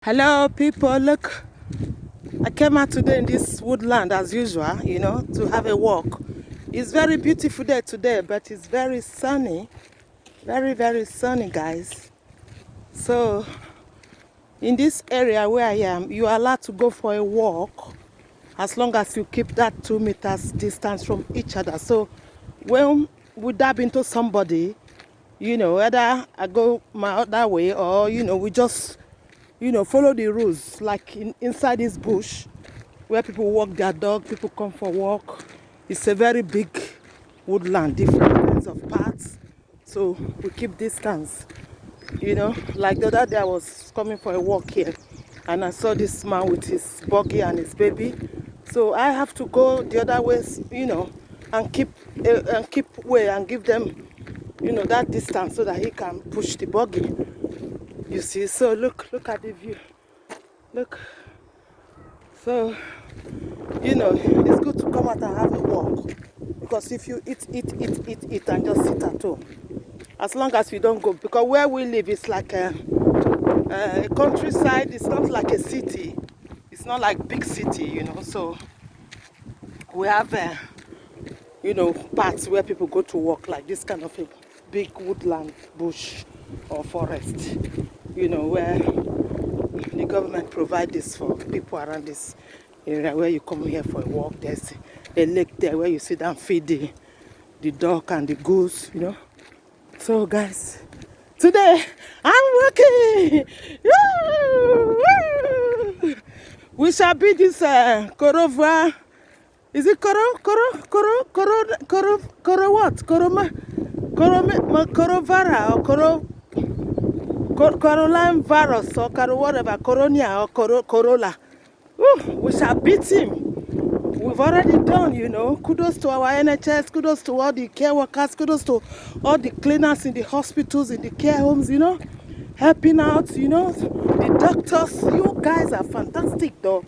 Hello people, look, I came out today in this woodland as usual, to have a walk. It's very beautiful day today, but it's very sunny, very sunny, guys. So in this area where I am, you are allowed to go for a walk as long as you keep that 2 meters distance from each other. So when we dab into somebody, whether I go my other way or, we just follow the rules, like inside this bush where people walk their dog, people come for walk. It's a very big woodland, different kinds of paths. So we keep distance, Like the other day I was coming for a walk here and I saw this man with his buggy and his baby. So I have to go the other way, and keep way and give them, that distance so that he can push the buggy. You see, so look at the view. Look. So, it's good to come out and have a walk. Because if you eat and just sit at home, as long as you don't go, because where we live is like a countryside, it's not like a city. It's not like big city, So we have, parts where people go to walk, like this kind of a big woodland, bush or forest, where the government provides this for people around this area. Where you come here for a walk, there's a lake there where you sit down, feed the dog and the goose, So guys, today I'm working. We shall be this Korova. Is it Koro what? Korovara or Caroline virus or whatever, Coronia or Corolla. We shall beat him. We've already done, Kudos to our NHS, kudos to all the care workers, kudos to all the cleaners in the hospitals, in the care homes, helping out, the doctors. You guys are fantastic, though.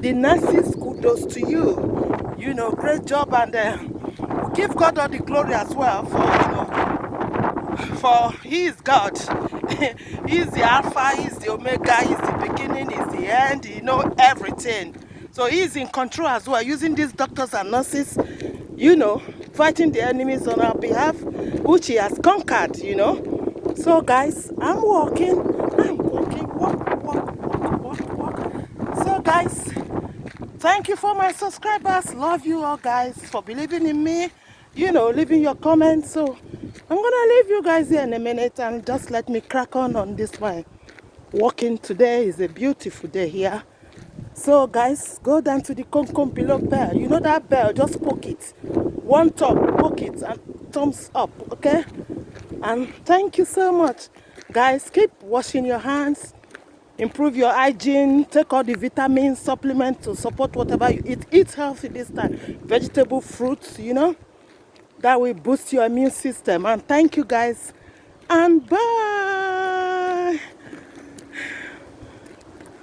The nurses, kudos to you. Great job, and we give God all the glory as well for He is God. He is the Alpha, He is the Omega, He is the beginning, He is the end, He knows everything. So He is in control as well, using these doctors and nurses, fighting the enemies on our behalf, which He has conquered, So guys, I'm walking, walk. So guys, thank you for my subscribers. Love you all, guys, for believing in me, leaving your comments. So I'm gonna leave you guys here in a minute and just let me crack on this one. Walking today is a beautiful day here. So guys, go down to the Concom below bell. You know that bell, just poke it. One thumb, poke it and thumbs up, okay? And thank you so much. Guys, keep washing your hands. Improve your hygiene, take all the vitamins, supplements to support whatever you eat. Eat healthy this time. Vegetable, fruits, that will boost your immune system. And thank you guys. And bye.